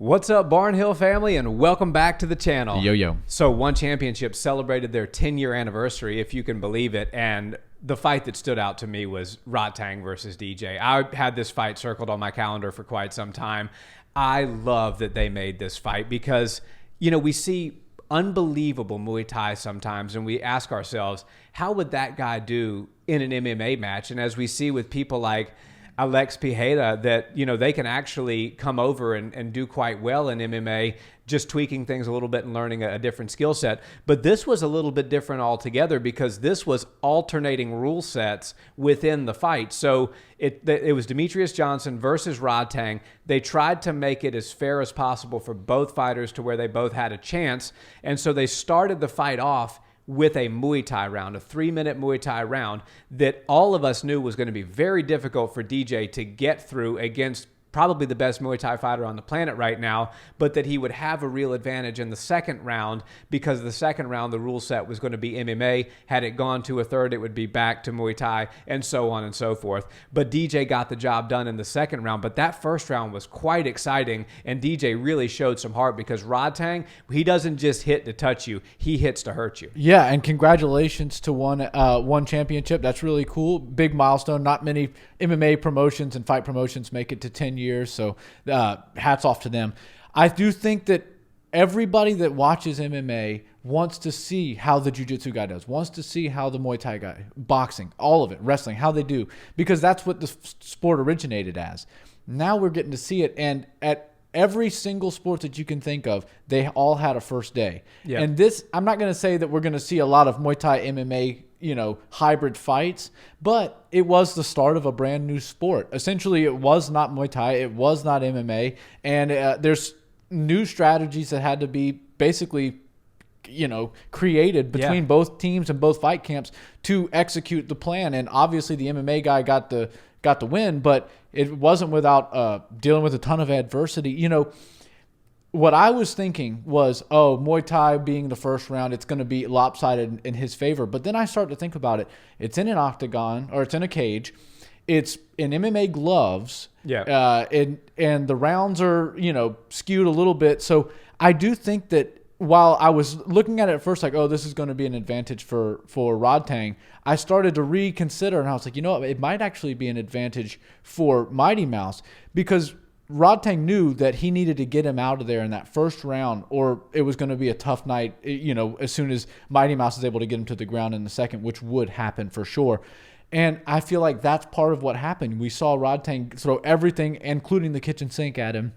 What's up, Barnhill family, and welcome back to the channel. Yo. So One Championship celebrated their 10-year anniversary, if you can believe it, and the fight that stood out to me was Rodtang versus DJ. I had this fight circled on my calendar for quite some time. I love that they made this fight because, you know, we see unbelievable Muay Thai sometimes, and we ask ourselves, how would that guy do in an MMA match? And as we see with people like Alex Pijeda, that, you know, they can actually come over and do quite well in MMA, just tweaking things a little bit and learning a different skill set. But this was a little bit different altogether because this was alternating rule sets within the fight. So it was Demetrious Johnson versus Rodtang. They tried to make it as fair as possible for both fighters to where they both had a chance. And so they started the fight off with a Muay Thai round, a 3-minute Muay Thai round that all of us knew was going to be very difficult for DJ to get through against probably the best Muay Thai fighter on the planet right now, but that he would have a real advantage in the second round because the second round, the rule set was going to be MMA. Had it gone to a third, it would be back to Muay Thai and so on and so forth. But DJ got the job done in the second round, but that first round was quite exciting, and DJ really showed some heart because Rodtang, he doesn't just hit to touch you, he hits to hurt you. Yeah, and congratulations to One Championship. That's really cool. Big milestone. Not many MMA promotions and fight promotions make it to 10 years, so hats off to them. I do think that everybody that watches MMA wants to see how the jiu-jitsu guy does, wants to see how the Muay Thai guy, boxing, all of it, wrestling, how they do, because that's what the sport originated as. Now we're getting to see it, and at every single sport that you can think of, they all had a first day. Yep. And this, I'm not going to say that we're going to see a lot of Muay Thai MMA, you know, hybrid fights, but it was the start of a brand new sport. Essentially, it was not Muay Thai, it was not MMA, and there's new strategies that had to be basically, you know, created between both teams and both fight camps to execute the plan. And obviously, the MMA guy got the win, but it wasn't without dealing with a ton of adversity. You know, what I was thinking was, oh, Muay Thai being the first round, it's going to be lopsided in his favor. But then I started to think about it. It's in an octagon, or it's in a cage. It's in MMA gloves. Yeah. And the rounds are, you know, skewed a little bit. So I do think that while I was looking at it at first like, oh, this is going to be an advantage for Rodtang, I started to reconsider, and I was like, you know what, it might actually be an advantage for Mighty Mouse, because Rodtang knew that he needed to get him out of there in that first round, or it was going to be a tough night, you know, as soon as Mighty Mouse is able to get him to the ground in the second, which would happen for sure. And I feel like that's part of what happened. We saw Rodtang throw everything, including the kitchen sink, at him,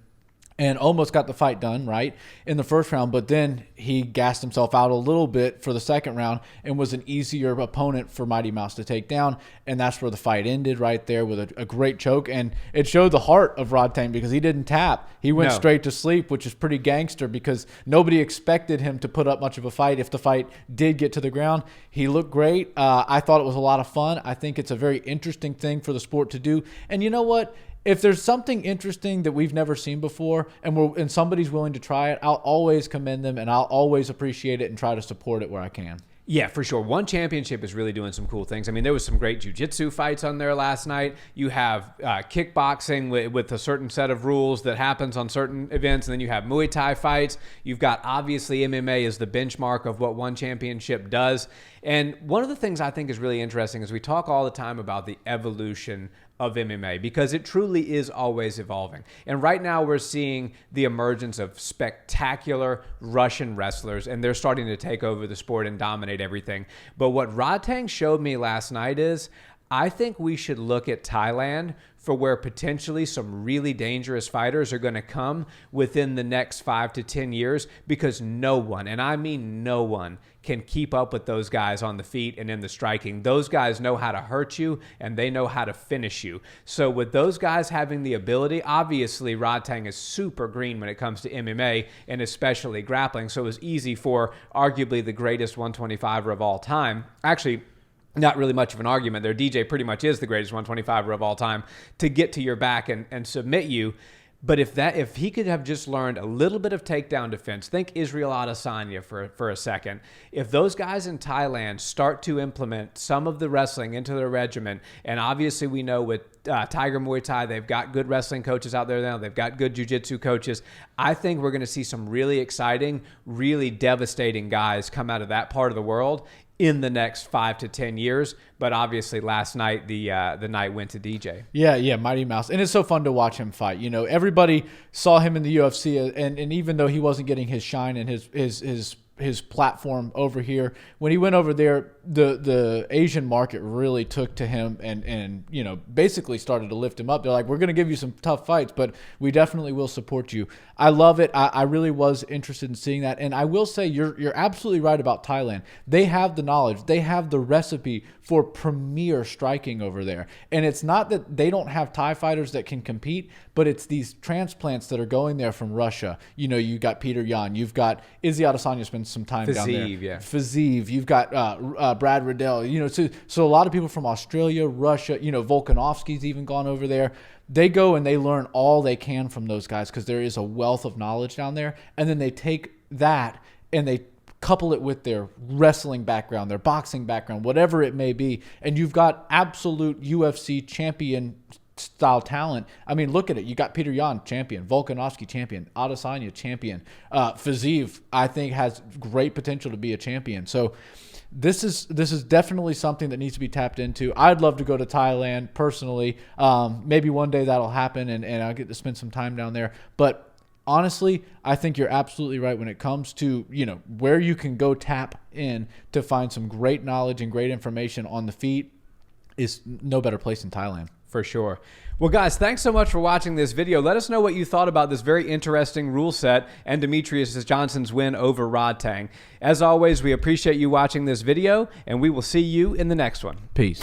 and almost got the fight done, right, in the first round. But then he gassed himself out a little bit for the second round and was an easier opponent for Mighty Mouse to take down. And that's where the fight ended, right there, with a great choke. And it showed the heart of Rodtang because he didn't tap. He went straight to sleep, which is pretty gangster because nobody expected him to put up much of a fight if the fight did get to the ground. He looked great. I thought it was a lot of fun. I think it's a very interesting thing for the sport to do. And you know what? If there's something interesting that we've never seen before and somebody's willing to try it, I'll always commend them, and I'll always appreciate it and try to support it where I can. Yeah, for sure. One Championship is really doing some cool things. I mean, there was some great jiu-jitsu fights on there last night. You have kickboxing with a certain set of rules that happens on certain events, and then you have Muay Thai fights. You've got, obviously, MMA is the benchmark of what One Championship does. And one of the things I think is really interesting is we talk all the time about the evolution of MMA because it truly is always evolving. And right now we're seeing the emergence of spectacular Russian wrestlers, and they're starting to take over the sport and dominate everything. But what Rodtang showed me last night is I think we should look at Thailand for where potentially some really dangerous fighters are going to come within the next 5 to 10 years because no one, and I mean no one, can keep up with those guys on the feet and in the striking. Those guys know how to hurt you, and they know how to finish you. So with those guys having the ability, obviously Rodtang is super green when it comes to MMA and especially grappling, so it was easy for arguably the greatest 125er of all time. Actually, not really much of an argument there. DJ pretty much is the greatest 125er of all time to get to your back and submit you. But if he could have just learned a little bit of takedown defense, think Israel Adesanya for a second. If those guys in Thailand start to implement some of the wrestling into their regimen, and obviously we know with Tiger Muay Thai, they've got good wrestling coaches out there now. They've got good jiu-jitsu coaches. I think we're going to see some really exciting, really devastating guys come out of that part of the world in the next 5 to 10 years. But obviously last night, the night went to DJ. Yeah, Mighty Mouse. And it's so fun to watch him fight. You know, everybody saw him in the UFC, and even though he wasn't getting his shine and his platform over here, when he went over there, the Asian market really took to him and you know, basically started to lift him up. They're like, we're going to give you some tough fights, but we definitely will support you. I love it. I really was interested in seeing that. And I will say you're absolutely right about Thailand. They have the knowledge. They have the recipe for premier striking over there. And it's not that they don't have Thai fighters that can compete, but it's these transplants that are going there from Russia. You know, you got Peter Yan. You've got Izzy Adesanya spent some time down there. Fiziev. You've got Brad Riddell. You know, so a lot of people from Australia, Russia, you know, Volkanovski's even gone over there. They go and they learn all they can from those guys because there is a wealth of knowledge down there. And then they take that and they couple it with their wrestling background, their boxing background, whatever it may be. And you've got absolute UFC champion style talent. I mean, look at it. You got Peter Yan, champion. Volkanovski, champion. Adesanya, champion. Fiziev, I think, has great potential to be a champion. So this is definitely something that needs to be tapped into. I'd love to go to Thailand personally. Maybe one day that'll happen, and I'll get to spend some time down there. But honestly, I think you're absolutely right when it comes to, you know, where you can go tap in to find some great knowledge and great information on the feet is no better place than Thailand. For sure. Well, guys, thanks so much for watching this video. Let us know what you thought about this very interesting rule set and Demetrious Johnson's win over Rodtang. As always, we appreciate you watching this video, and we will see you in the next one. Peace.